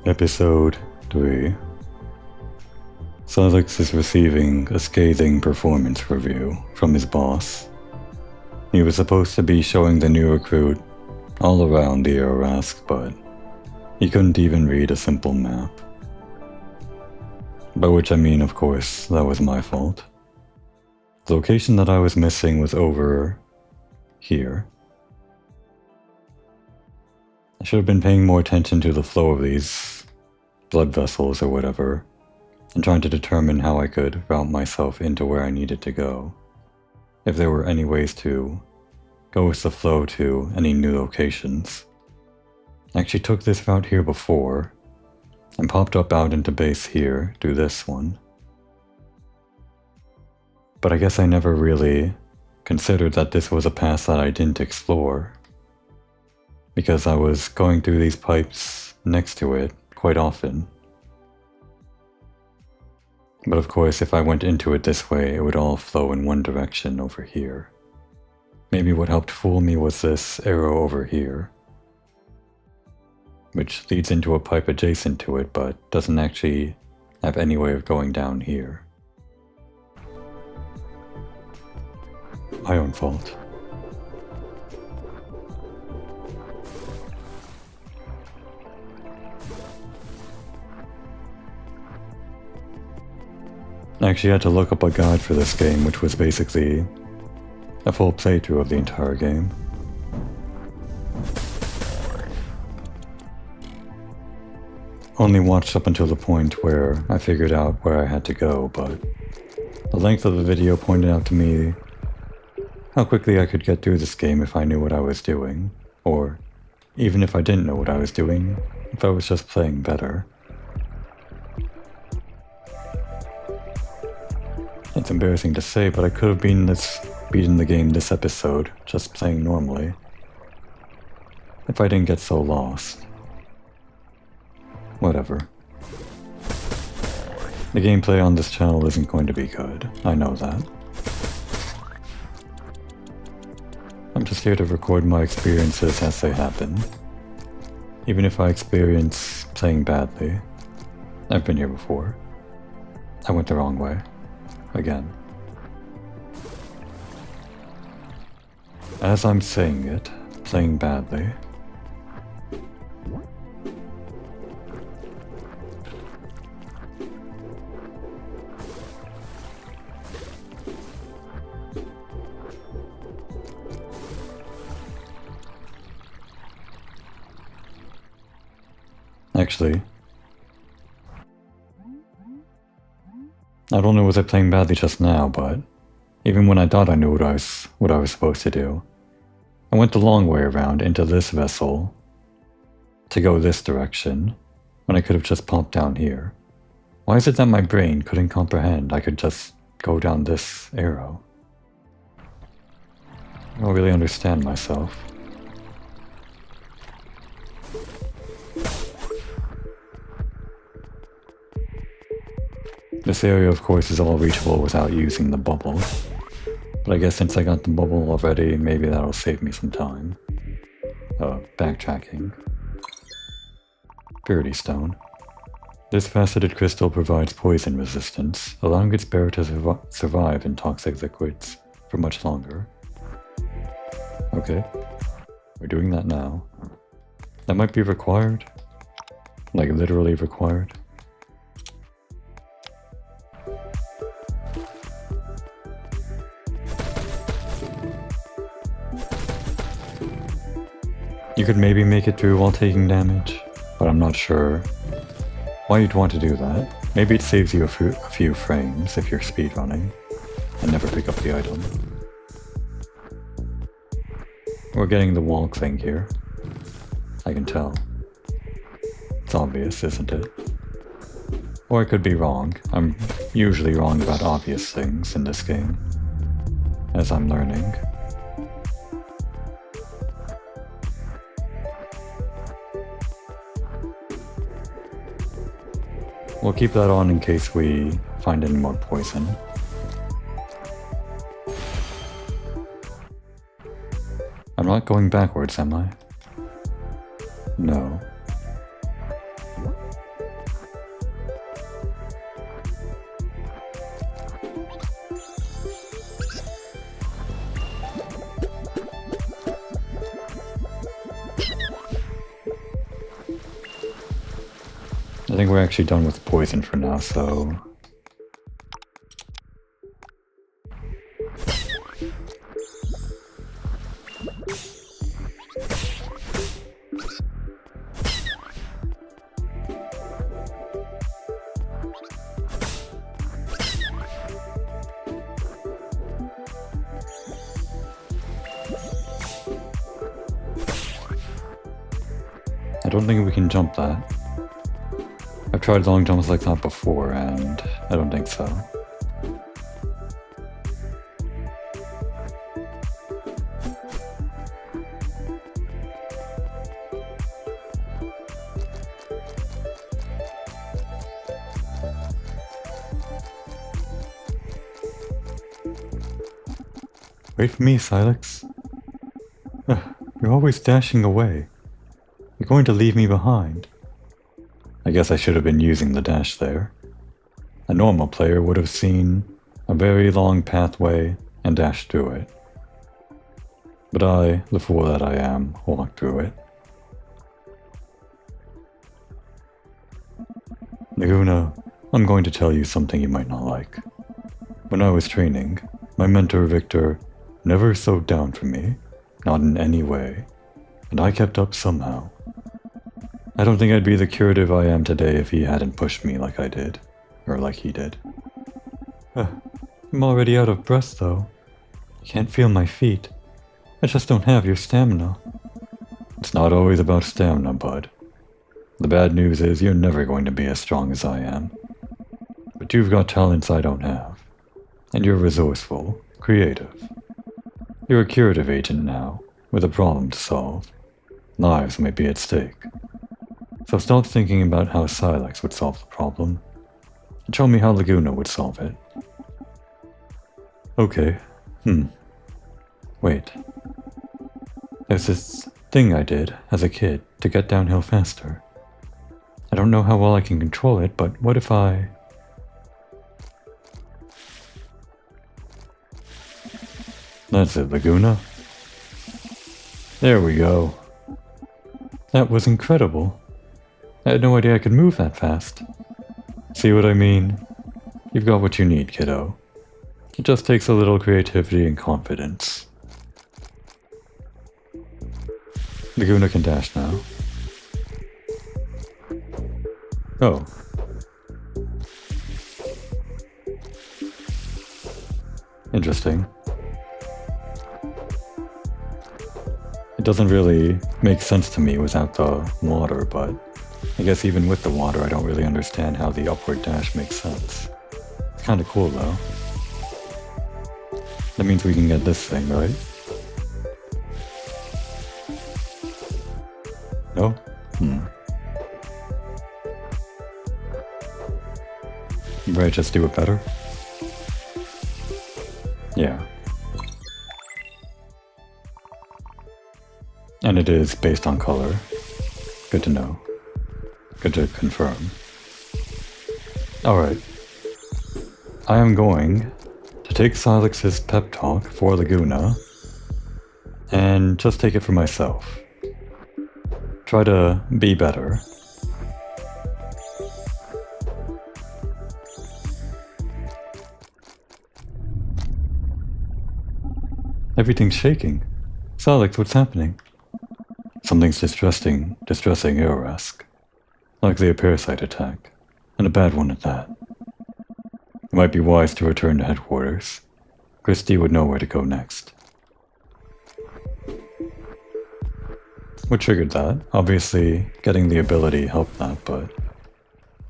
Episode 3. Alex is receiving a scathing performance review from his boss. He was supposed to be showing the new recruit all around the Arask, but he couldn't even read a simple map. By which I mean, of course, that was my fault. The location that I was missing was over here. I should have been paying more attention to the flow of these blood vessels or whatever, and trying to determine how I could route myself into where I needed to go, if there were any ways to go with the flow to any new locations. I actually took this route here before, and popped up out into base here through this one. But I guess I never really considered that this was a path that I didn't explore, because I was going through these pipes next to it quite often. But of course, if I went into it this way, it would all flow in one direction over here. Maybe what helped fool me was this arrow over here, which leads into a pipe adjacent to it, but doesn't actually have any way of going down here. My own fault. I actually had to look up a guide for this game, which was basically a full playthrough of the entire game. Only watched up until the point where I figured out where I had to go, but the length of the video pointed out to me how quickly I could get through this game if I knew what I was doing, or even if I didn't know what I was doing, if I was just playing better. It's embarrassing to say, but I could have beaten the game this episode, just playing normally, if I didn't get so lost. Whatever. The gameplay on this channel isn't going to be good, I know that. I'm just here to record my experiences as they happen. Even if I experience playing badly. I've been here before. I went the wrong way. Again. As I'm saying it, playing badly. Actually, not only was I playing badly just now, but even when I thought I knew what I was supposed to do, I went the long way around into this vessel to go this direction when I could have just popped down here. Why is it that my brain couldn't comprehend I could just go down this arrow? I don't really understand myself. This area, of course, is all reachable without using the bubble, but I guess since I got the bubble already, maybe that'll save me some time. Backtracking. Purity Stone. This faceted crystal provides poison resistance, allowing its bearer to survive in toxic liquids for much longer. Okay, we're doing that now. That might be required. Like, literally required. You could maybe make it through while taking damage, but I'm not sure why you'd want to do that. Maybe it saves you a few frames if you're speedrunning and never pick up the item. We're getting the walk thing here. I can tell. It's obvious, isn't it? Or I could be wrong. I'm usually wrong about obvious things in this game, as I'm learning. We'll keep that on in case we find any more poison. I'm not going backwards, am I? No. I think we're actually done with poison for now, so... I don't think we can jump that. I've tried long jumps like that before, and I don't think so. Wait for me, Silex. You're always dashing away. You're going to leave me behind. I guess I should have been using the dash there. A normal player would have seen a very long pathway and dashed through it. But I, the fool that I am, walked through it. Laguna, I'm going to tell you something you might not like. When I was training, my mentor Victor never slowed down for me, not in any way, and I kept up somehow. I don't think I'd be the curative I am today if he hadn't pushed me like I did. Or like he did. I'm already out of breath though. I can't feel my feet. I just don't have your stamina. It's not always about stamina, bud. The bad news is you're never going to be as strong as I am. But you've got talents I don't have. And you're resourceful, creative. You're a curative agent now, with a problem to solve. Lives might be at stake. So stop thinking about how Silex would solve the problem, and show me how Laguna would solve it. Okay. Wait. There's this thing I did as a kid to get downhill faster. I don't know how well I can control it, but what if I... That's it, Laguna. There we go. That was incredible. I had no idea I could move that fast. See what I mean? You've got what you need, kiddo. It just takes a little creativity and confidence. Laguna can dash now. Oh. Interesting. It doesn't really make sense to me without the water, but I guess even with the water I don't really understand how the upward dash makes sense. It's kinda cool though. That means we can get this thing, right? No? Right, just do it better? Yeah. And it is based on color. Good to know. Good to confirm. Alright. I am going to take Silex's pep talk for Laguna and just take it for myself. Try to be better. Everything's shaking. Silex, what's happening? Something's distressing Aerorask. Likely a parasite attack, and a bad one at that. It might be wise to return to headquarters. Christie would know where to go next. What triggered that? Obviously, getting the ability helped that, but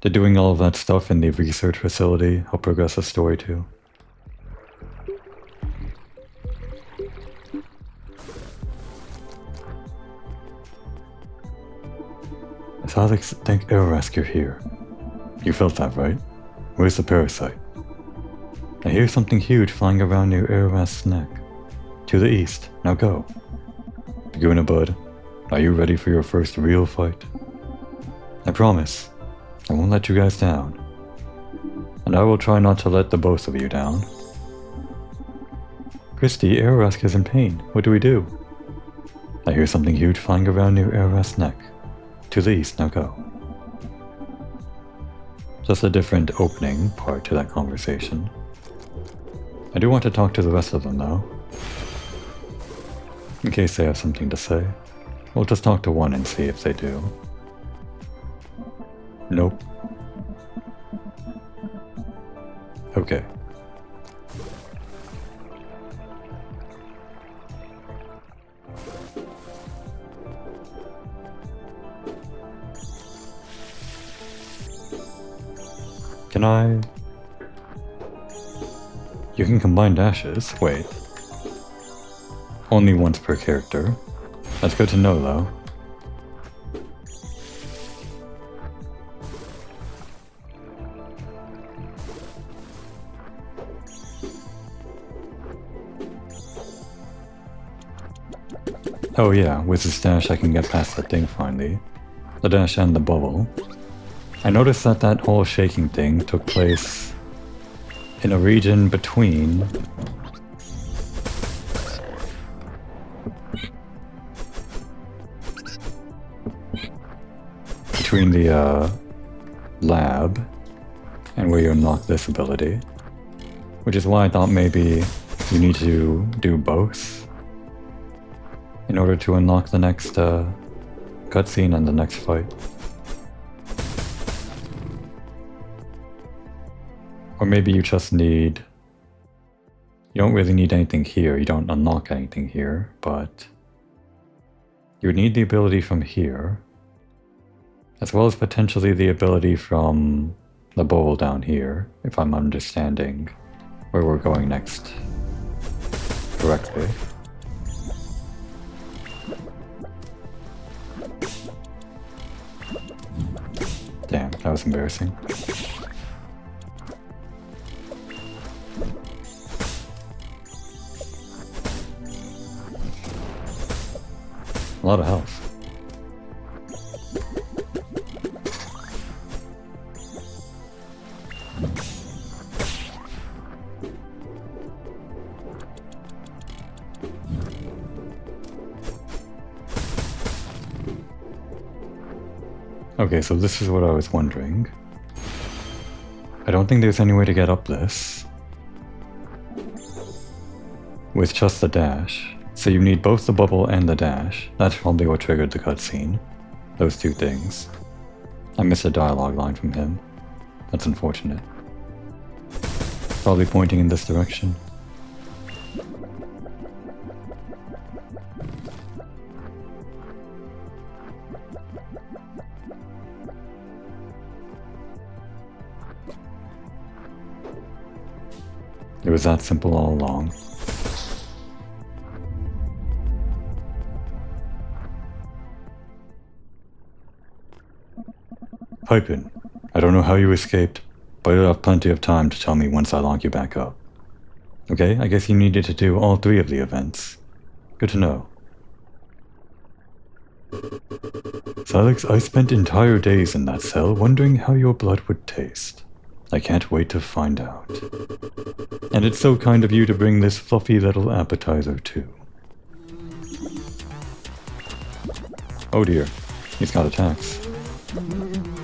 did doing all of that stuff in the research facility help progress the story too? Silex, thank Aerorask you're here. You felt that, right? Where's the parasite? I hear something huge flying around near Aerorask's neck. To the east, now go. Laguna bud, are you ready for your first real fight? I promise, I won't let you guys down. And I will try not to let the both of you down. Christie, Aerorask is in pain. What do we do? I hear something huge flying around near Aerorask's neck. To the east, now go. Just a different opening part to that conversation. I do want to talk to the rest of them though. In case they have something to say. We'll just talk to one and see if they do. Nope. Okay. Can I... You can combine dashes. Wait. Only once per character. That's good to know, though. Oh yeah, with this dash I can get past that thing finally. The dash and the bubble. I noticed that that whole shaking thing took place in a region between the lab and where you unlock this ability, which is why I thought maybe you need to do both in order to unlock the next cutscene and the next fight. Or maybe you just need... You don't really need anything here, you don't unlock anything here, but you would need the ability from here, as well as potentially the ability from the bowl down here, if I'm understanding where we're going next correctly. Damn, that was embarrassing. A lot of health. Okay, so this is what I was wondering. I don't think there's any way to get up this with just the dash. So you need both the bubble and the dash. That's probably what triggered the cutscene. Those two things. I missed a dialogue line from him. That's unfortunate. Probably pointing in this direction. It was that simple all along. Pipe in. I don't know how you escaped, but you'll have plenty of time to tell me once I lock you back up. Okay, I guess you needed to do all 3 of the events. Good to know. Salix, I spent entire days in that cell wondering how your blood would taste. I can't wait to find out. And it's so kind of you to bring this fluffy little appetizer too. Oh dear, he's got attacks.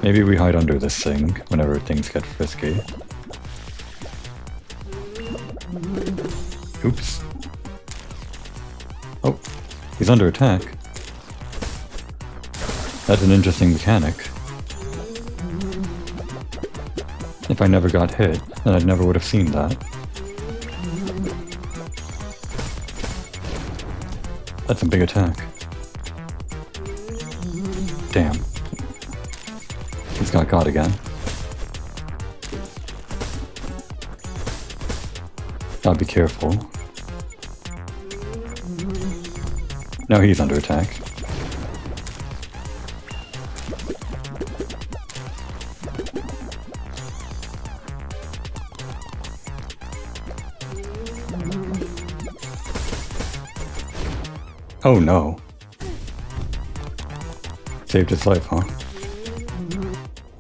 Maybe we hide under this thing whenever things get frisky. Oops. Oh, he's under attack. That's an interesting mechanic. If I never got hit, then I never would have seen that. That's a big attack. Damn. He's got caught again. Gotta be careful. Now he's under attack. Oh no. Saved his life, huh?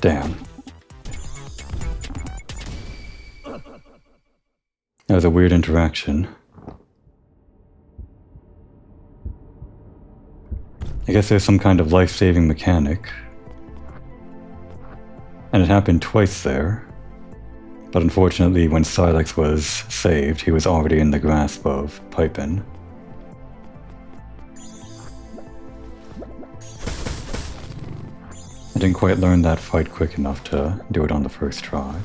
Damn. That was a weird interaction. I guess there's some kind of life-saving mechanic And it happened twice there. But unfortunately, when Silex was saved, he was already in the grasp of Pipin. I didn't quite learn that fight quick enough to do it on the first try.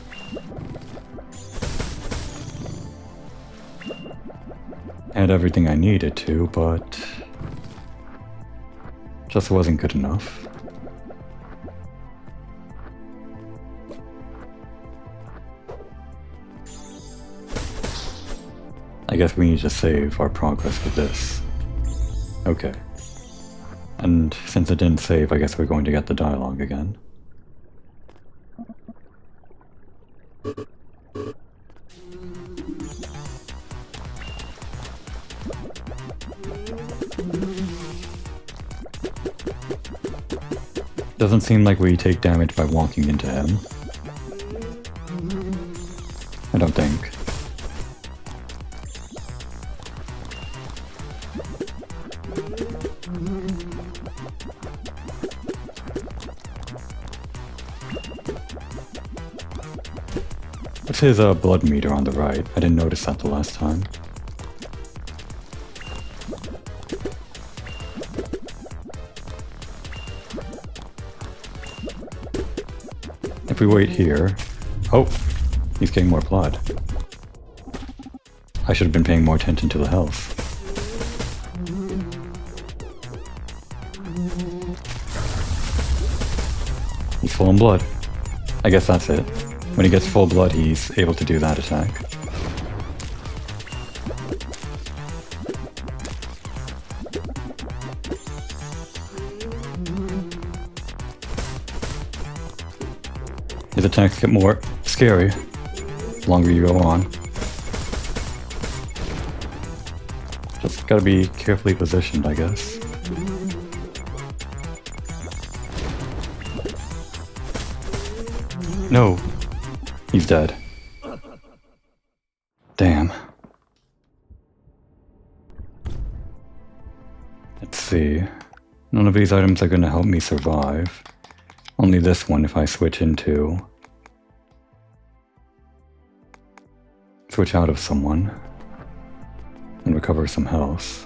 I had everything I needed to, but just wasn't good enough. I guess we need to save our progress with this. Okay. And since it didn't save, I guess we're going to get the dialogue again. Doesn't seem like we take damage by walking into him. I don't think. What's his blood meter on the right? I didn't notice that the last time. If we wait here... Oh! He's getting more blood. I should have been paying more attention to the health. He's full in blood. I guess that's it. When he gets full blood, he's able to do that attack. His attacks get more scary the longer you go on. Just gotta be carefully positioned, I guess. No! He's dead. Damn. Let's see. None of these items are gonna help me survive. Only this one if I switch out of someone and recover some health.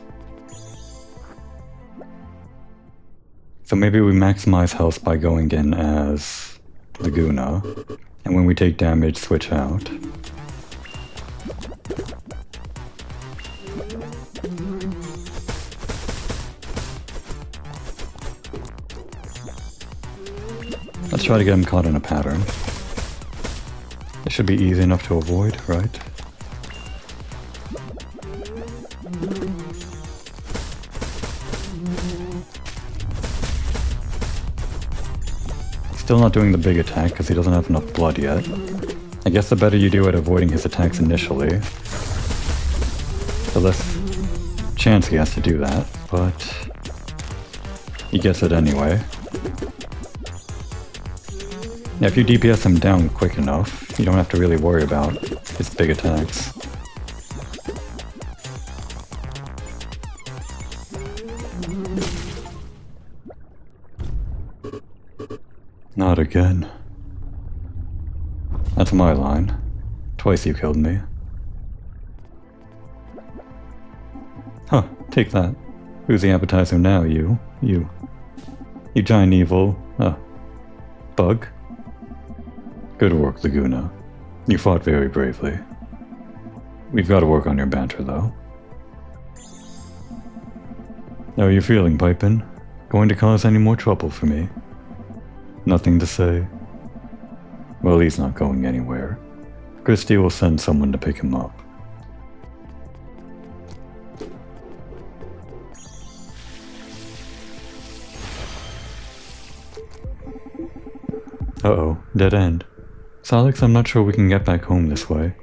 So maybe we maximize health by going in as Laguna, and when we take damage, switch out. Let's try to get him caught in a pattern. It should be easy enough to avoid, right? Still not doing the big attack because he doesn't have enough blood yet. I guess the better you do at avoiding his attacks initially, the less chance he has to do that, but he gets it anyway. Yeah, if you DPS him down quick enough, you don't have to really worry about his big attacks. Not again. That's my line. Twice you killed me. Huh, take that. Who's the appetizer now, you? You giant evil, bug? Good work, Laguna. You fought very bravely. We've got to work on your banter, though. How are you feeling, Pipin? Going to cause any more trouble for me? Nothing to say? Well, he's not going anywhere. Christy will send someone to pick him up. Uh-oh, dead end. Silex, I'm not sure we can get back home this way.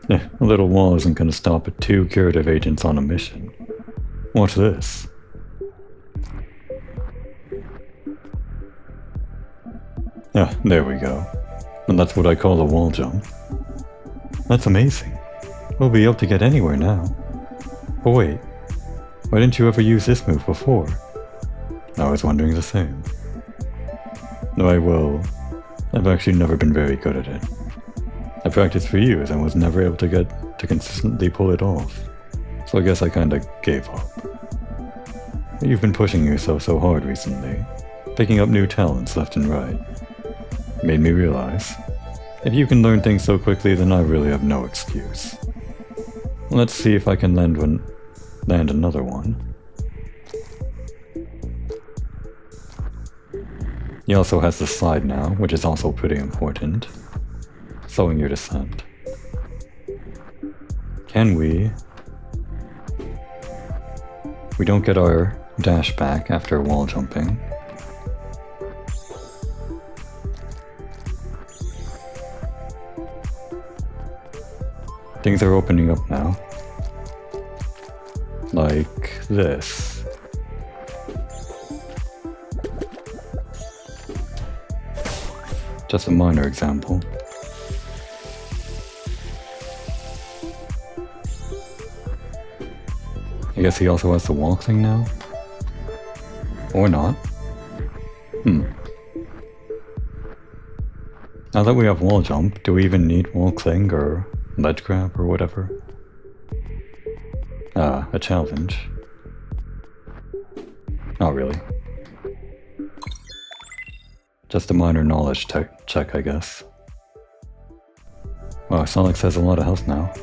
A little wall isn't going to stop 2 curative agents on a mission. Watch this. Yeah, there we go. And that's what I call a wall jump. That's amazing. We'll be able to get anywhere now. But wait, why didn't you ever use this move before? I was wondering the same. I will I've actually never been very good at it. I practiced for years and was never able to get to consistently pull it off, so I guess I kinda gave up. But you've been pushing yourself so hard recently, picking up new talents left and right. Made me realize, if you can learn things so quickly, then I really have no excuse. Let's see if I can land another one. He also has the slide now, which is also pretty important. Slowing your descent. Can we... We don't get our dash back after wall jumping. Things are opening up now. Like this. Just a minor example. I guess he also has the wall thing now? Or not. Now that we have wall jump, do we even need wall cling or ledge grab or whatever? A challenge. Not really. Just a minor knowledge check, I guess. Wow, Sonic has a lot of health now.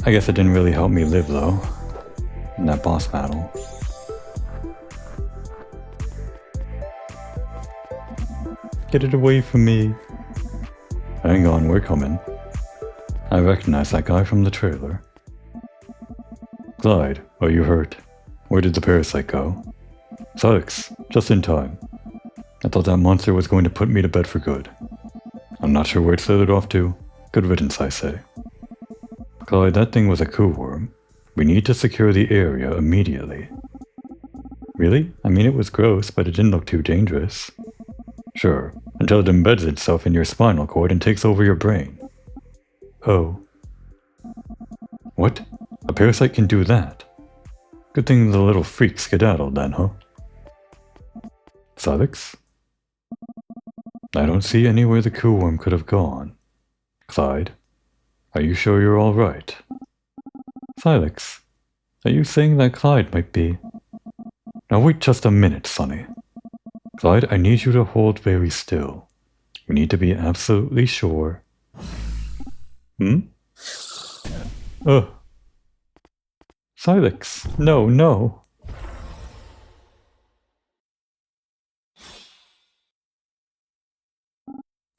I guess it didn't really help me live though, in that boss battle. Get it away from me. Hang on, we're coming. I recognize that guy from the trailer. Clyde, are you hurt? Where did the parasite go? Sykes, just in time. I thought that monster was going to put me to bed for good. I'm not sure where it slithered off to. Good riddance, I say. Clyde, that thing was a coup worm. We need to secure the area immediately. Really? I mean, it was gross, but it didn't look too dangerous. Sure, until it embeds itself in your spinal cord and takes over your brain. Oh. What? A parasite can do that? Good thing the little freak skedaddled then, huh? Sykes? I don't see anywhere the coup worm could have gone. Clyde, are you sure you're all right? Sykes, are you saying that Clyde might be... Now wait just a minute, Sonny. Clyde, I need you to hold very still. We need to be absolutely sure. Ugh. Sykes, no, no.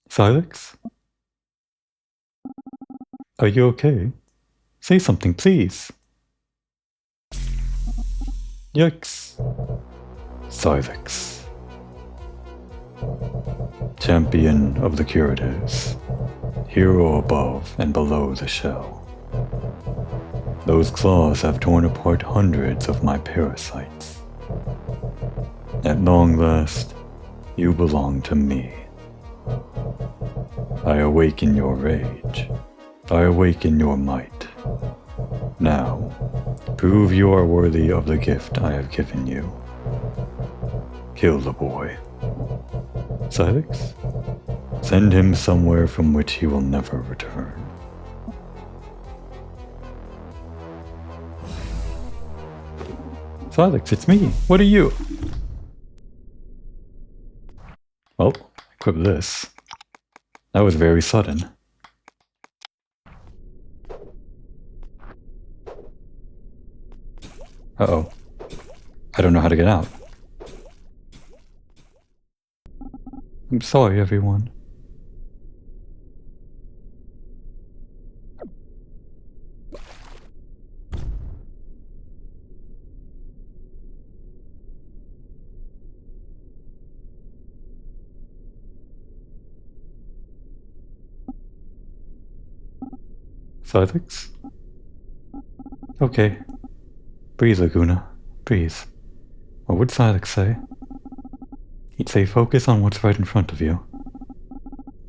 Sykes? Are you okay? Say something, please. Yikes. Sykes. Champion of the curatives. Hero above and below the shell. Those claws have torn apart hundreds of my parasites. At long last, you belong to me. I awaken your rage. I awaken your might. Now, prove you are worthy of the gift I have given you. Kill the boy. Sykes? Send him somewhere from which he will never return. Sykes, it's me. What are you? Well, equip this. That was very sudden. Uh-oh. I don't know how to get out. I'm sorry, everyone. Sykes? Okay. Breathe, Laguna. Breathe. What would Sykes say? He'd say focus on what's right in front of you.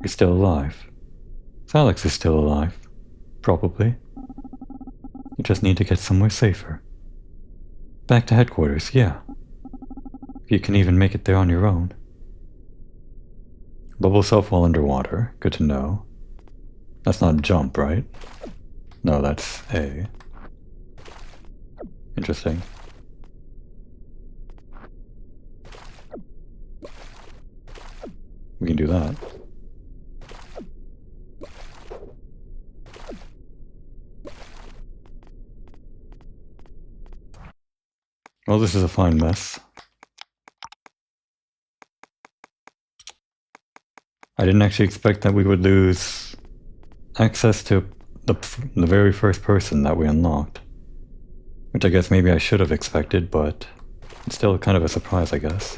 You're still alive. Sykes is still alive. Probably. You just need to get somewhere safer. Back to headquarters, yeah. You can even make it there on your own. Bubble self while underwater. Good to know. That's not jump, right? No, that's A. Interesting. We can do that. Well, this is a fine mess. I didn't actually expect that we would lose access to the very first person that we unlocked. Which I guess maybe I should have expected, but it's still kind of a surprise, I guess.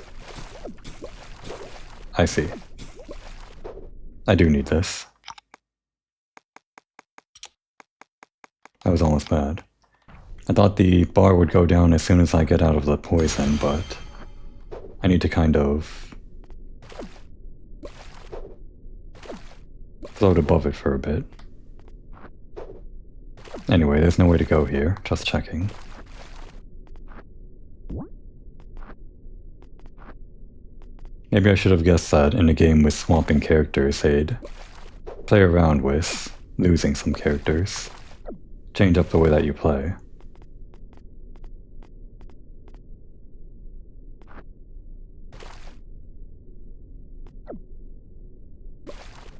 I see. I do need this. That was almost bad. I thought the bar would go down as soon as I get out of the poison, but I need to kind of float above it for a bit. Anyway, there's no way to go here, just checking. Maybe I should have guessed that in a game with swapping characters, they'd play around with losing some characters. Change up the way that you play.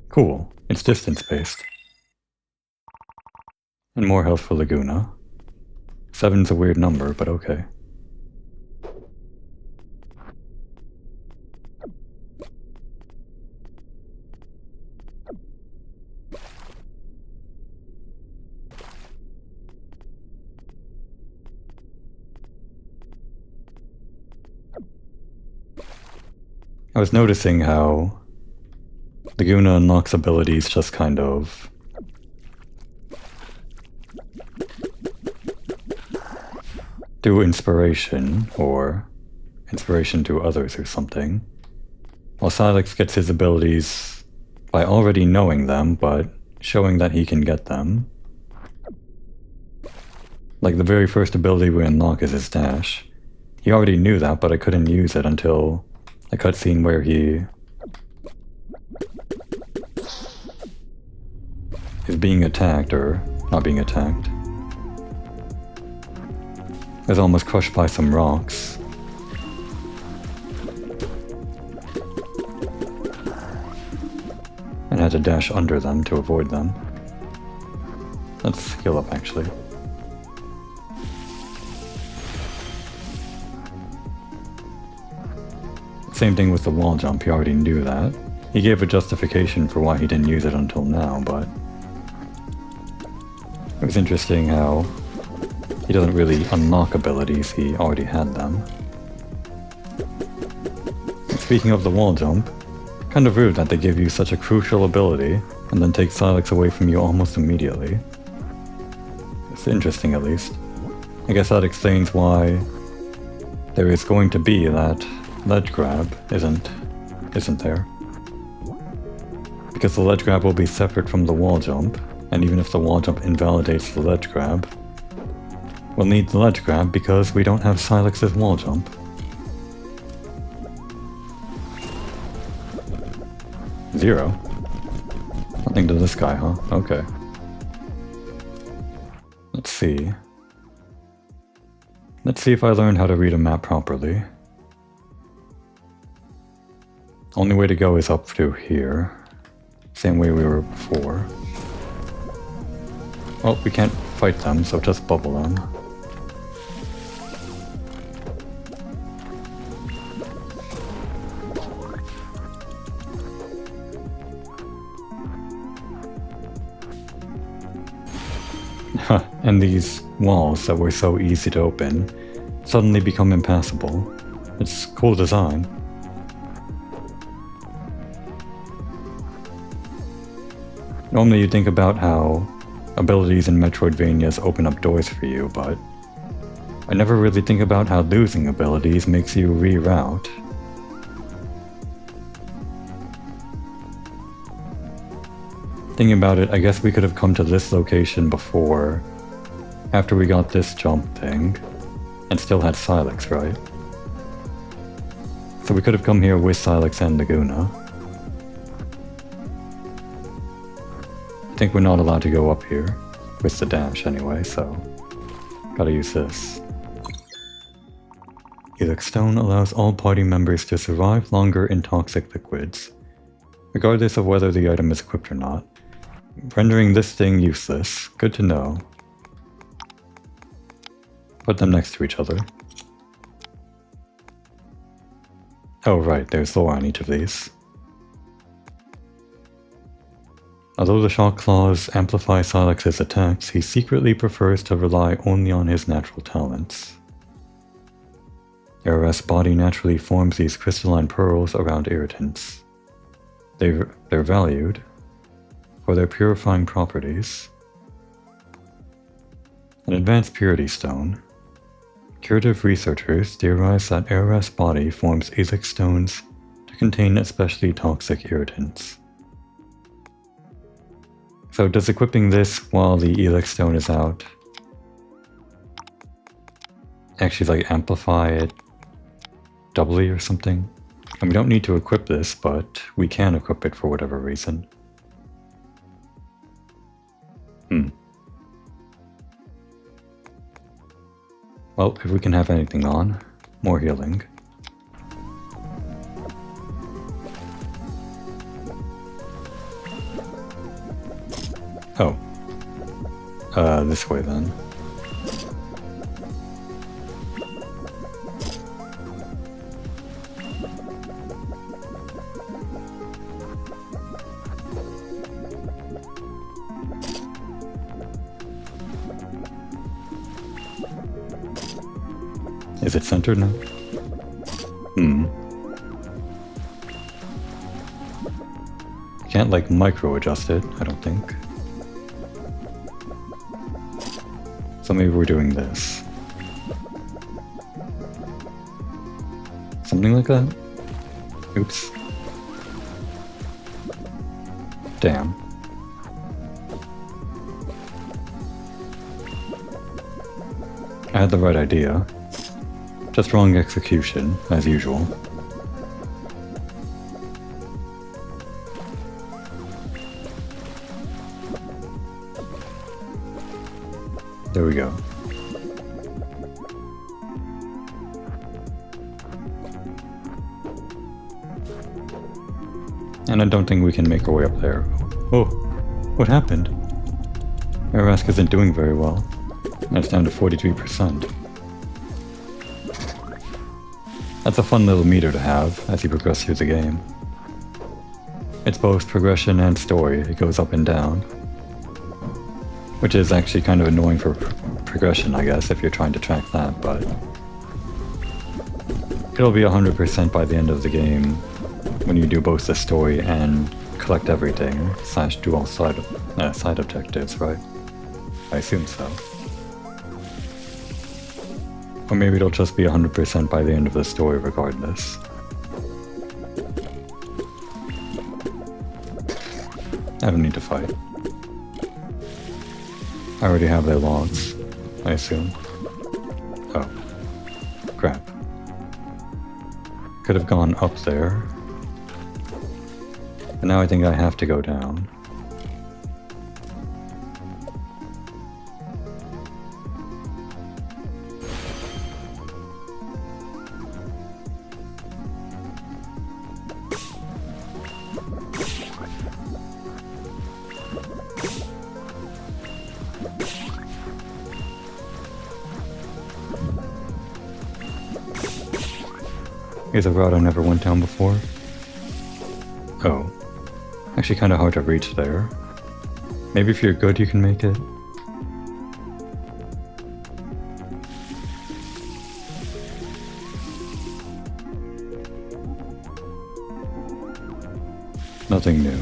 Cool, it's distance-based. And more health for Laguna. 7's a weird number, but okay. I was noticing how Laguna unlocks abilities just kind of through inspiration, or inspiration to others or something, while Silex gets his abilities by already knowing them, but showing that he can get them. Like the very first ability we unlock is his dash. He already knew that, but I couldn't use it until a cutscene where he is being attacked, or not being attacked. Is almost crushed by some rocks. And had to dash under them to avoid them. Let's heal up actually. Same thing with the wall jump, he already knew that. He gave a justification for why he didn't use it until now, but it was interesting how he doesn't really unlock abilities, he already had them. And speaking of the wall jump, kind of rude that they give you such a crucial ability and then take Silex away from you almost immediately. It's interesting at least. I guess that explains why there is going to be that ledge grab isn't there. Because the ledge grab will be separate from the wall jump, and even if the wall jump invalidates the ledge grab, we'll need the ledge grab because we don't have Silex's wall jump. Zero? Nothing to this guy, huh? Okay. Let's see. Let's see if I learned how to read a map properly. Only way to go is up to here. Same way we were before. Well, we can't fight them, so just bubble them. And these walls that were so easy to open suddenly become impassable. It's cool design. Normally you think about how abilities in Metroidvanias open up doors for you, but I never really think about how losing abilities makes you reroute. Thinking about it, I guess we could have come to this location before, after we got this jump thing, and still had Silex, right? So we could have come here with Silex and Laguna. think we're not allowed to go up here. With the dash anyway, so gotta use this. Helix Stone allows all party members to survive longer in toxic liquids, regardless of whether the item is equipped or not, rendering this thing useless. Good to know. Put them next to each other. Oh right, there's lore on each of these. Although the shock claws amplify Silex's attacks, he secretly prefers to rely only on his natural talents. Aras' body naturally forms these crystalline pearls around irritants. They're valued for their purifying properties. An advanced purity stone. Curative researchers theorize that Aras' body forms Helix stones to contain especially toxic irritants. So does equipping this while the Helix stone is out actually like amplify it doubly or something? And we don't need to equip this, but we can equip it for whatever reason. Well, if we can have anything on, more healing. Oh. This way then. Is it centered now? Can't like micro adjust it, I don't think. So maybe we're doing this. Something like that? Oops. Damn. I had the right idea. Just wrong execution, as usual. There we go. And I don't think we can make our way up there. Oh, what happened? Arask isn't doing very well. And it's down to 43%. That's a fun little meter to have as you progress through the game. It's both progression and story, it goes up and down. Which is actually kind of annoying for progression, I guess, if you're trying to track that, but it'll be 100% by the end of the game when you do both the story and collect everything, / do all side objectives, right? I assume so. Or maybe it'll just be 100% by the end of the story regardless. I don't need to fight. I already have their logs, I assume. Oh. Crap. Could have gone up there. But now I think I have to go down. Here's a route I never went down before. Oh. Actually kinda hard to reach there. Maybe if you're good you can make it. Nothing new.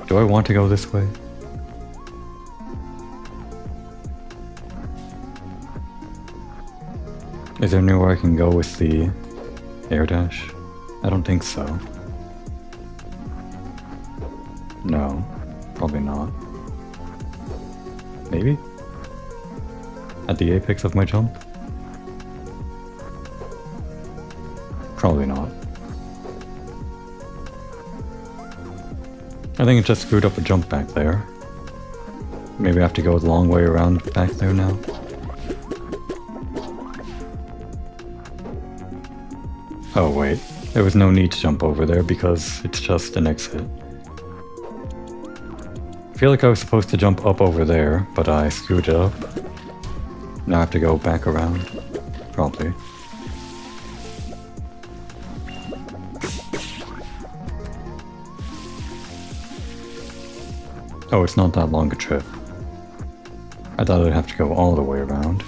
Do I want to go this way? Is there anywhere I can go with the air dash? I don't think so. No, probably not. Maybe? At the apex of my jump? Probably not. I think it just screwed up a jump back there. Maybe I have to go the long way around back there now. Oh wait, there was no need to jump over there because it's just an exit. I feel like I was supposed to jump up over there, but I screwed it up. Now I have to go back around. Probably. Oh, it's not that long a trip. I thought I'd have to go all the way around.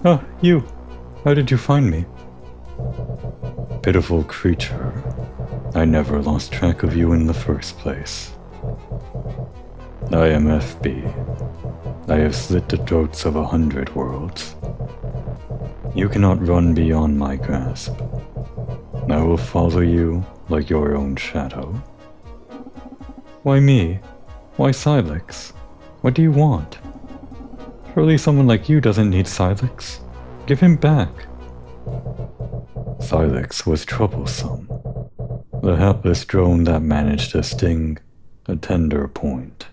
Ah, you! How did you find me? Pitiful creature. I never lost track of you in the first place. I am FB. I have slit the throats of 100 worlds. You cannot run beyond my grasp. I will follow you like your own shadow. Why me? Why Silex? What do you want? Surely someone like you doesn't need Silex. Give him back. Silex was troublesome. The hapless drone that managed to sting a tender point.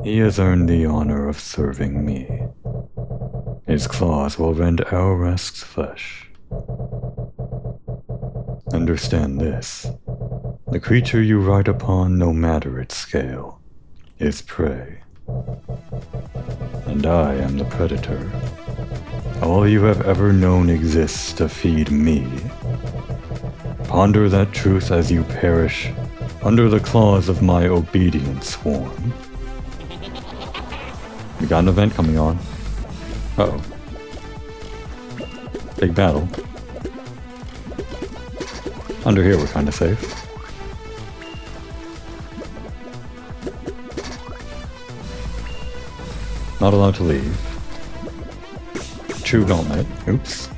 He has earned the honor of serving me. His claws will rend our rest's flesh. Understand this. The creature you ride upon, no matter its scale, is prey. And I am the predator. All you have ever known exists to feed me. Ponder that truth as you perish under the claws of my obedient swarm. We got an event coming on. Uh-oh. Big battle. Under here we're kinda safe. Not allowed to leave. True gauntlet. Oops.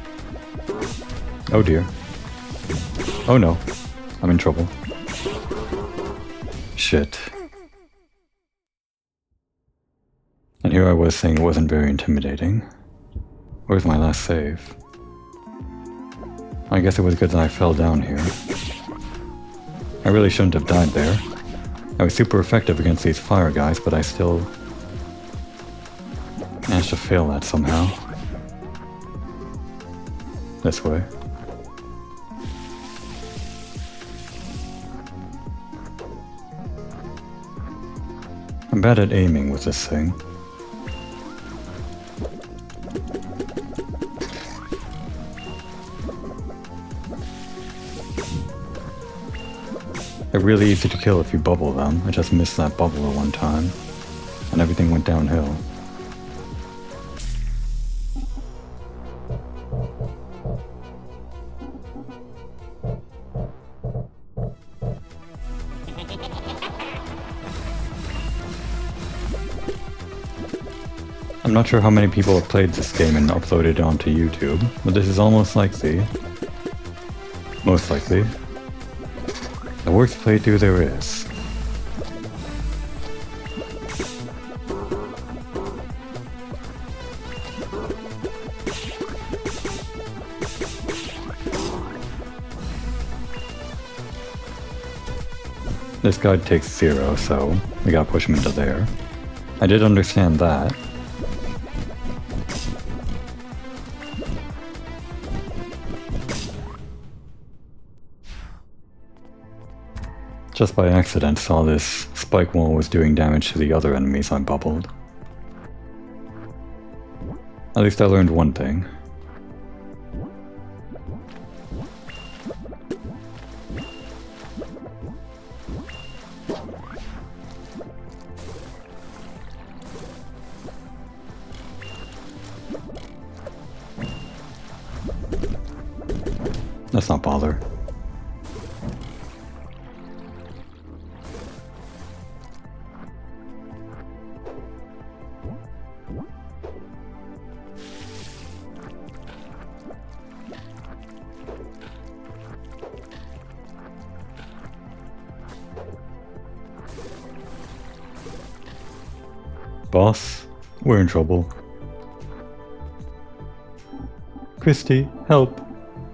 Oh dear. Oh no. I'm in trouble. Shit. And here I was saying it wasn't very intimidating. Where's my last save? I guess it was good that I fell down here. I really shouldn't have died there. I was super effective against these fire guys, but I still managed to fail that somehow. This way. I'm bad at aiming with this thing. They're really easy to kill if you bubble them. I just missed that bubble at one time, and everything went downhill. I'm not sure how many people have played this game and uploaded it onto YouTube, but this is almost likely. Most likely. The worst playthrough there is. This guy takes 0, so we gotta push him into there. I did understand that. Just by accident saw this spike wall was doing damage to the other enemies I bubbled. At least I learned one thing. Let's not bother. Boss, we're in trouble. Christy, help!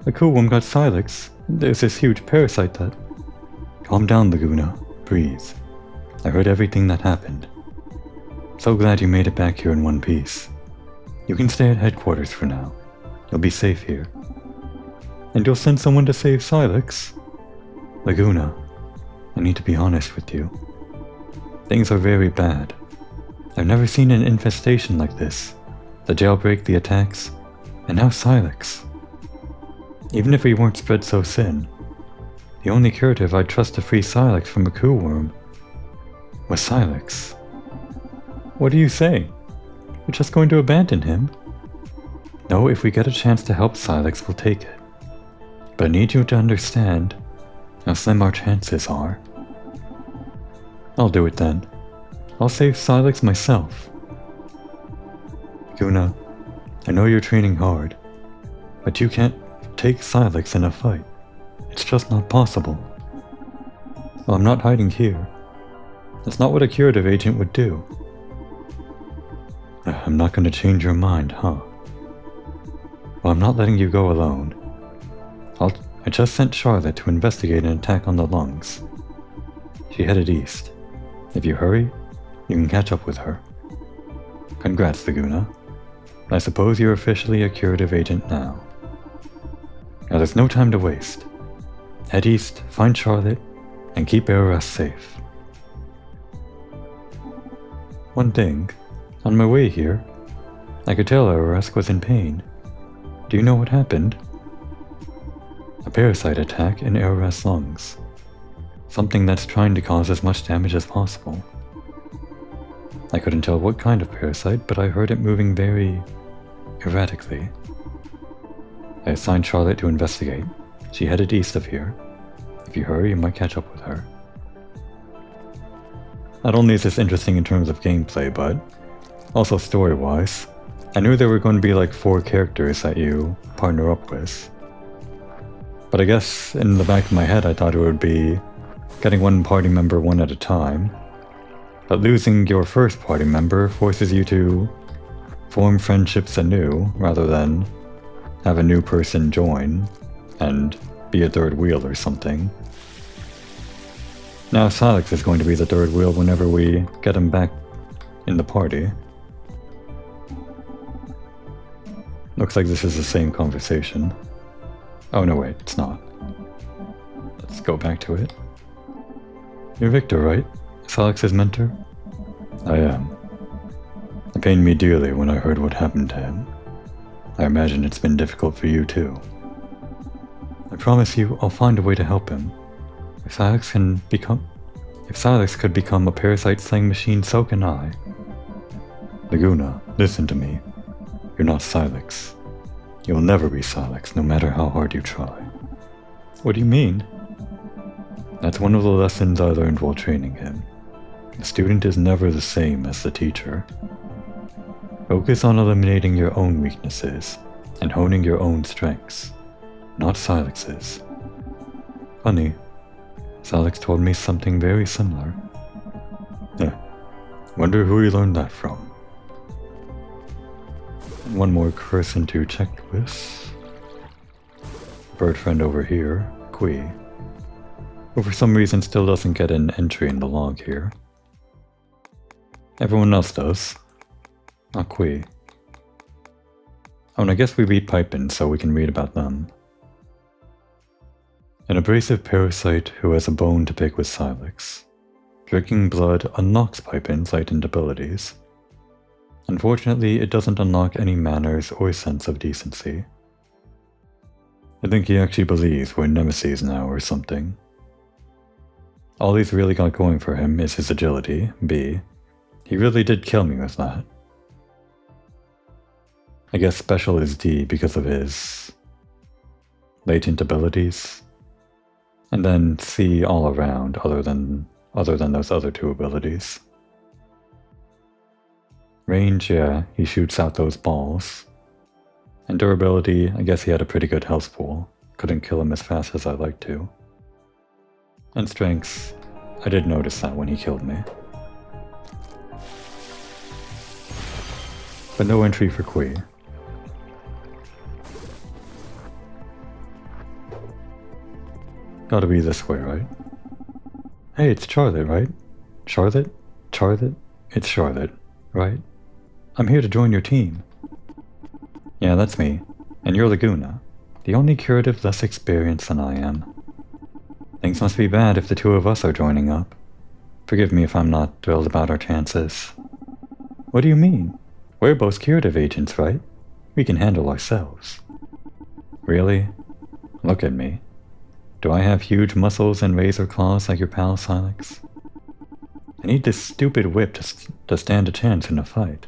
A cool one got Silex. There's this huge parasite that... Calm down, Laguna. Breathe. I heard everything that happened. So glad you made it back here in one piece. You can stay at headquarters for now. You'll be safe here. And you'll send someone to save Silex? Laguna, I need to be honest with you. Things are very bad. I've never seen an infestation like this. The jailbreak, the attacks, and now Silex. Even if we weren't spread so thin, the only curative I'd trust to free Silex from a coup worm was Silex. What are you saying? You're just going to abandon him? No, if we get a chance to help Silex, we'll take it. But I need you to understand how slim our chances are. I'll do it then. I'll save Silex myself. Yuna, I know you're training hard, but you can't take Silex in a fight. It's just not possible. Well, I'm not hiding here. That's not what a curative agent would do. I'm not going to change your mind, huh? Well, I'm not letting you go alone. I just sent Charlotte to investigate an attack on the lungs. She headed east. If you hurry, you can catch up with her. Congrats, Laguna. I suppose you're officially a curative agent now. Now there's no time to waste. Head east, find Charlotte, and keep Eros safe. One thing, on my way here, I could tell Eros was in pain. Do you know what happened? A parasite attack in Eros' lungs. Something that's trying to cause as much damage as possible. I couldn't tell what kind of parasite, but I heard it moving very erratically. I assigned Charlotte to investigate. She headed east of here. If you hurry, you might catch up with her. Not only is this interesting in terms of gameplay, but also story-wise. I knew there were going to be like 4 characters that you partner up with. But I guess in the back of my head I thought it would be getting one party member one at a time. But losing your first party member forces you to form friendships anew rather than have a new person join and be a third wheel or something. Now Silex is going to be the third wheel whenever we get him back in the party. Looks like this is the same conversation. Oh no, wait, it's not. Let's go back to it. You're Victor, right? Silex's mentor? I am. It pained me dearly when I heard what happened to him. I imagine it's been difficult for you too. I promise you I'll find a way to help him. If Silex could become a parasite-slaying machine, so can I. Laguna, listen to me. You're not Silex. You'll never be Silex, no matter how hard you try. What do you mean? That's one of the lessons I learned while training him. The student is never the same as the teacher. Focus on eliminating your own weaknesses and honing your own strengths, not Silex's. Funny, Silex told me something very similar. Wonder who he learned that from. One more person to check with. Bird friend over here, Kui, who for some reason still doesn't get an entry in the log here. Everyone else does. Not Kui. Oh, and I guess we read Pipin, so we can read about them. An abrasive parasite who has a bone to pick with Silex. Drinking blood unlocks Pipin's latent abilities. Unfortunately, it doesn't unlock any manners or sense of decency. I think he actually believes we're nemesis now or something. All he's really got going for him is his agility, B. He really did kill me with that. I guess special is D because of his latent abilities. And then C all around other than those other 2 abilities. Range, yeah, he shoots out those balls. And durability, I guess he had a pretty good health pool. Couldn't kill him as fast as I'd like to. And strength, I did notice that when he killed me. but no entry for Kui. Gotta be this way, right? Hey, it's Charlotte, right? Charlotte? Charlotte? It's Charlotte, right? I'm here to join your team. Yeah, that's me. And you're Laguna, the only curative less experienced than I am. Things must be bad if the two of us are joining up. Forgive me if I'm not thrilled about our chances. What do you mean? We're both curative agents, right? We can handle ourselves. Really? Look at me. Do I have huge muscles and razor claws like your pal Silex? I need this stupid whip to stand a chance in a fight.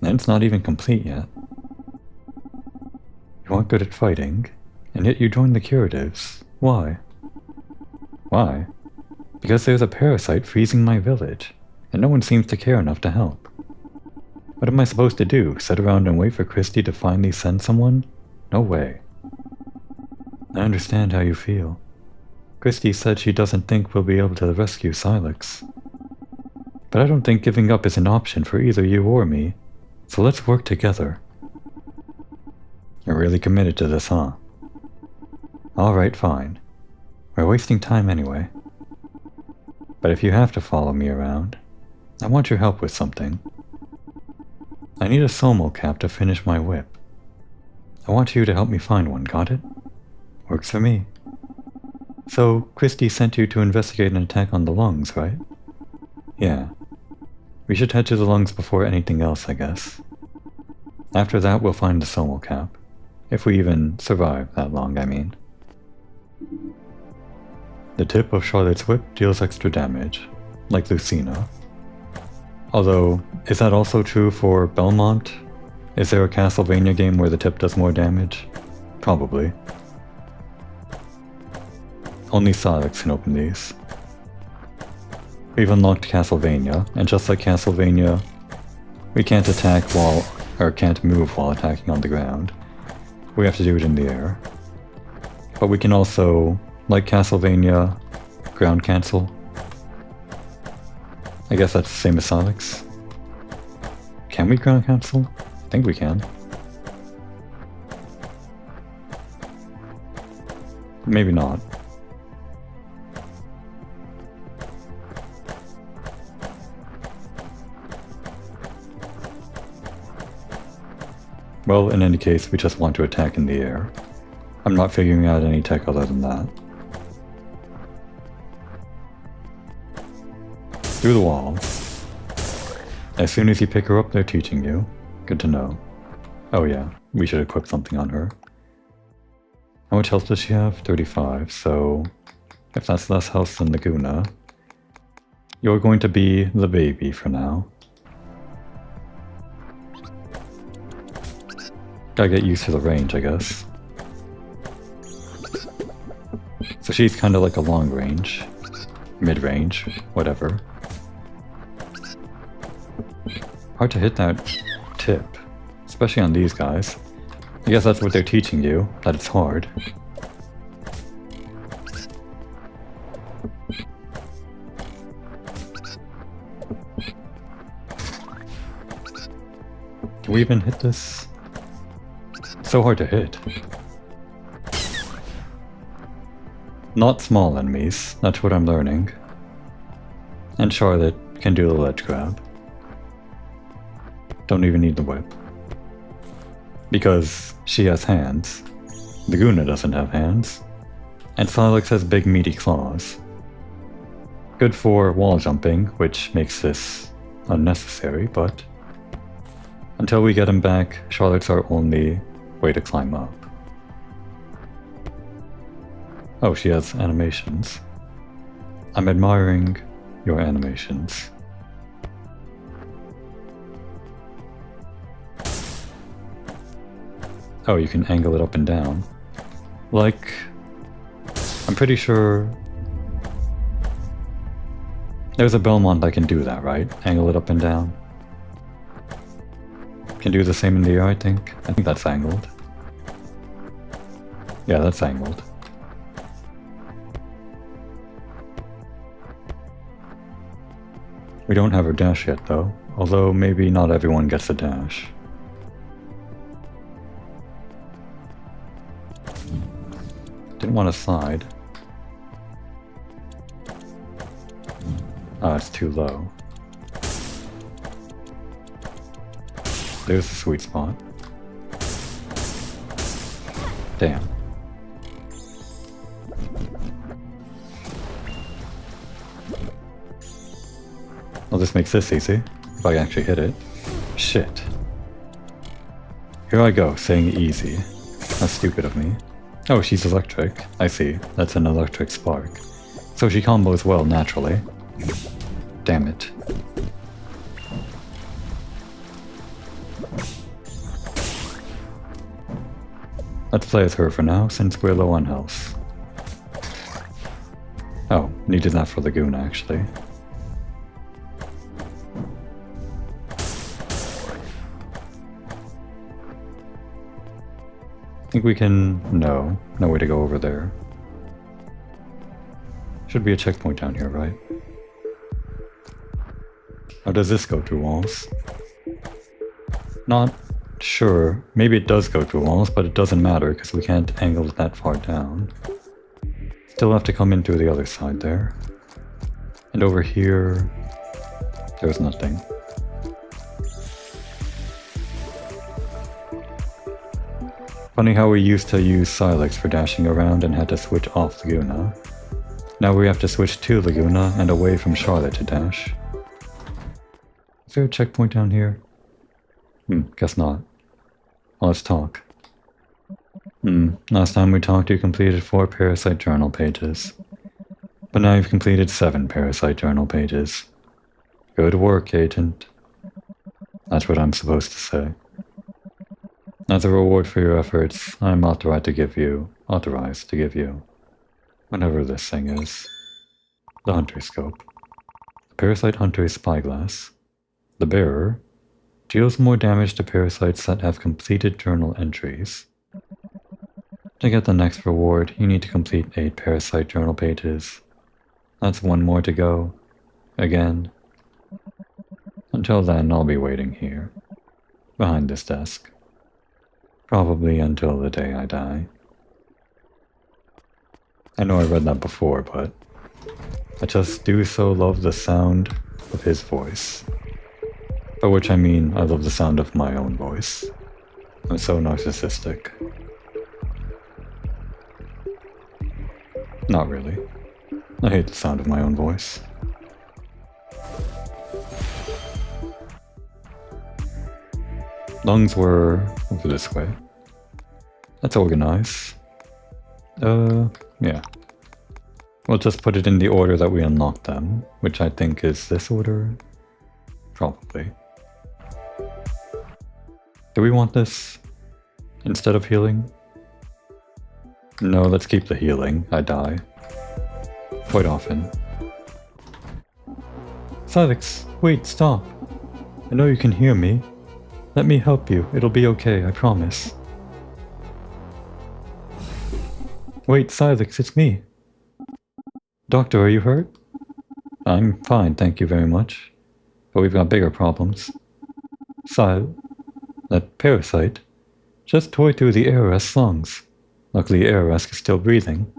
And it's not even complete yet. You aren't good at fighting, and yet you joined the curatives. Why? Why? Because there's a parasite freezing my village, and no one seems to care enough to help. What am I supposed to do? Sit around and wait for Christy to finally send someone? No way. I understand how you feel. Christy said she doesn't think we'll be able to rescue Silex. But I don't think giving up is an option for either you or me, so let's work together. You're really committed to this, huh? Alright, fine. We're wasting time anyway. But if you have to follow me around, I want your help with something. I need a Somal cap to finish my whip. I want you to help me find one, got it? Works for me. So, Christy sent you to investigate an attack on the lungs, right? Yeah. We should head to the lungs before anything else, I guess. After that, we'll find the Somal cap. If we even survive that long, I mean. The tip of Charlotte's whip deals extra damage, like Lucina. Although, is that also true for Belmont? Is there a Castlevania game where the tip does more damage? Probably. Only Silex can open these. We've unlocked Castlevania, and just like Castlevania, we can't can't move while attacking on the ground. We have to do it in the air. But we can also, like Castlevania, ground cancel. I guess that's the same as Silex. Can we ground cancel? I think we can. Maybe not. Well, in any case, we just want to attack in the air. I'm not figuring out any tech other than that. Through the wall. As soon as you pick her up, they're teaching you. Good to know. Oh yeah, we should equip something on her. How much health does she have? 35, so if that's less health than Laguna, you're going to be the baby for now. Gotta get used to the range, I guess. So she's kinda like a long range. Mid-range, whatever. Hard to hit that tip, especially on these guys. I guess that's what they're teaching you, that it's hard. Can we even hit this? It's so hard to hit. Not small enemies, that's what I'm learning. And Charlotte can do the ledge grab. Don't even need the whip. Because she has hands. Laguna doesn't have hands. And Silex has big meaty claws. Good for wall jumping, which makes this unnecessary, but until we get him back, Charlotte's our only way to climb up. Oh, she has animations. I'm admiring your animations. Oh, you can angle it up and down. Like, I'm pretty sure there's a Belmont that can do that, right? Angle it up and down. Can do the same in the air, I think. I think that's angled. Yeah, that's angled. We don't have her dash yet, though. Although maybe not everyone gets a dash. Didn't want to slide. Ah, it's too low. There's the sweet spot. Damn. Well, this makes this easy, if I actually hit it. Shit. Here I go, saying easy. That's stupid of me. Oh, she's electric. I see. That's an electric spark. So she combos well naturally. Damn it. Let's play as her for now, since we're low on health. Oh, needed that for Lagoon, actually. I think we can... No way to go over there. Should be a checkpoint down here, right? How does this go through walls? Not sure. Maybe it does go through walls, but it doesn't matter because we can't angle it that far down. Still have to come in through the other side there. And over here... there's nothing. Funny how we used to use Silex for dashing around and had to switch off Laguna. Now we have to switch to Laguna and away from Charlotte to dash. Is there a checkpoint down here? Guess not. Well, let's talk. Last time we talked you completed 4 Parasite Journal pages. But now you've completed 7 Parasite Journal pages. Good work, Agent. That's what I'm supposed to say. As a reward for your efforts, I'm authorized to give you, whatever this thing is, the Hunter Scope, the Parasite Hunter's Spyglass, the Bearer, deals more damage to parasites that have completed journal entries. To get the next reward, you need to complete 8 Parasite Journal pages. That's 1 more to go. Again. Until then, I'll be waiting here, behind this desk. Probably until the day I die. I know I read that before, but I just do so love the sound of his voice. By which I mean, I love the sound of my own voice. I'm so narcissistic. Not really. I hate the sound of my own voice. Lungs were over this way. Let's organize. Yeah. We'll just put it in the order that we unlocked them, which I think is this order? Probably. Do we want this instead of healing? No, let's keep the healing. I die. Quite often. Silex, wait, stop. I know you can hear me. Let me help you. It'll be okay, I promise. Wait, Silex, it's me. Doctor, are you hurt? I'm fine, thank you very much. But we've got bigger problems. That parasite just tore through the ARS lungs. Luckily, ARS is still breathing.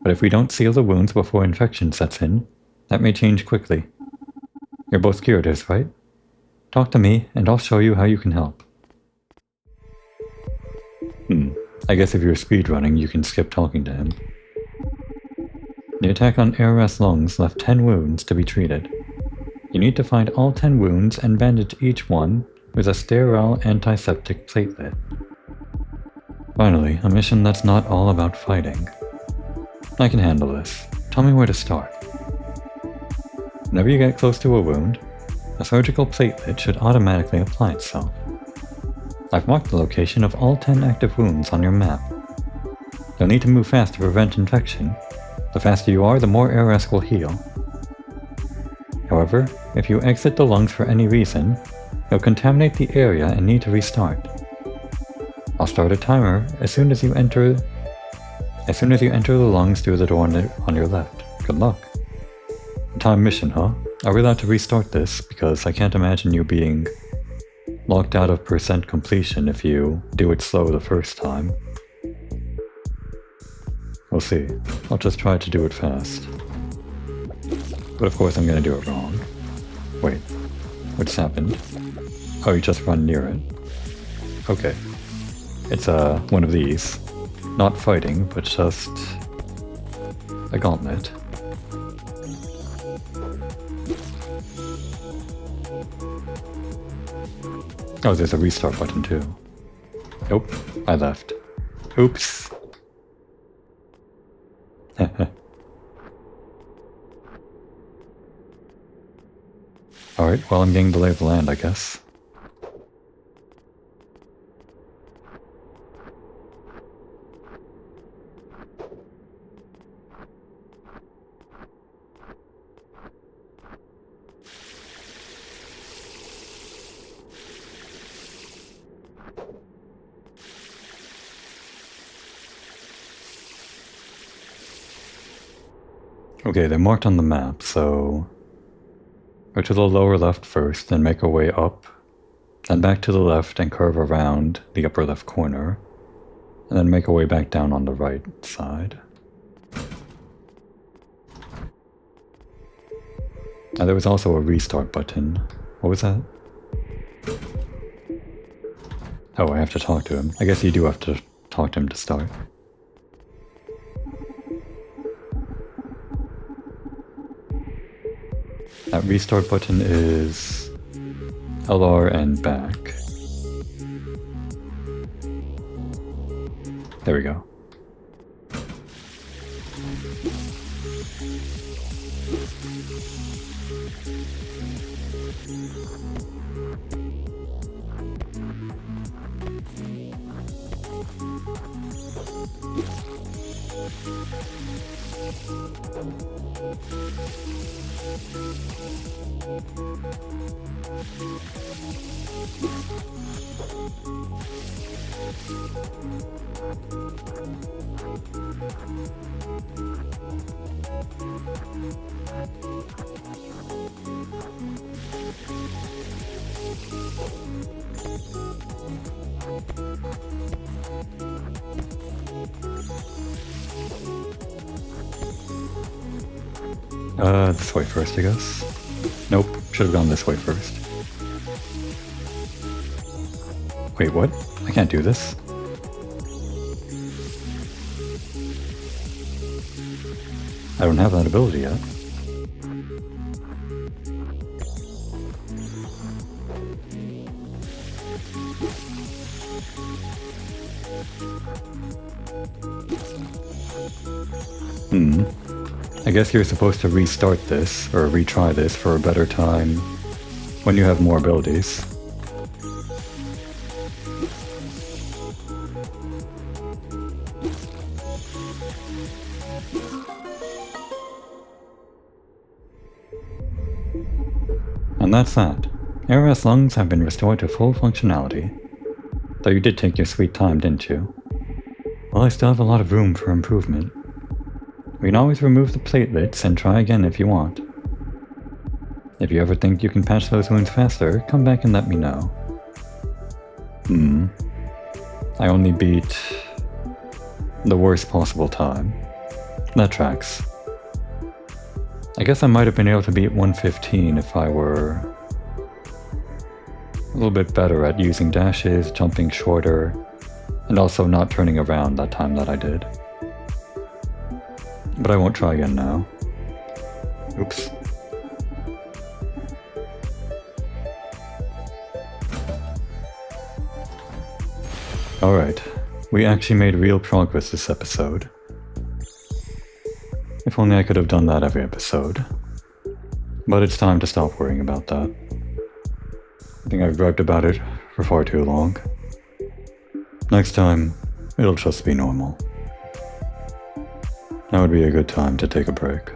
But if we don't seal the wounds before infection sets in, that may change quickly. You're both curators, right? Talk to me, and I'll show you how you can help. I guess if you're speedrunning, you can skip talking to him. The attack on ARS lungs left 10 wounds to be treated. You need to find all 10 wounds and bandage each one with a sterile antiseptic platelet. Finally, a mission that's not all about fighting. I can handle this. Tell me where to start. Whenever you get close to a wound, a surgical platelet should automatically apply itself. I've marked the location of all 10 active wounds on your map. You'll need to move fast to prevent infection. The faster you are, the more ARS will heal. However, if you exit the lungs for any reason, you'll contaminate the area and need to restart. I'll start a timer as soon as you enter the lungs through the door on your left. Good luck. Time mission, huh? Are we allowed to restart this? Because I can't imagine you being locked out of % completion if you do it slow the first time. We'll see. I'll just try to do it fast. But of course I'm gonna do it wrong. Wait, what just happened? Oh, you just run near it. Okay. It's one of these. Not fighting, but just a gauntlet. Oh, there's a restart button too. Nope, I left. Oops. Alright, well I'm getting the lay of the land, I guess. Okay, they're marked on the map, so go to the lower left first, then make our way up, then back to the left and curve around the upper left corner, and then make our way back down on the right side. Now there was also a restart button. What was that? Oh, I have to talk to him. I guess you do have to talk to him to start. That restart button is LR and back. There we go. This way first, I guess. Nope, should have gone this way first. Wait, what? I can't do this. I don't have that ability yet. I guess you're supposed to restart this, or retry this for a better time when you have more abilities. And that's that. ARS lungs have been restored to full functionality. Though you did take your sweet time, didn't you? Well, I still have a lot of room for improvement. We can always remove the platelets and try again if you want. If you ever think you can patch those wounds faster, come back and let me know. I only beat the worst possible time. That tracks. I guess I might have been able to beat 115 if I were a little bit better at using dashes, jumping shorter, and also not turning around that time that I did. But I won't try again now. Oops. Alright, we actually made real progress this episode. If only I could have done that every episode. But it's time to stop worrying about that. I think I've griped about it for far too long. Next time, it'll just be normal. Now would be a good time to take a break.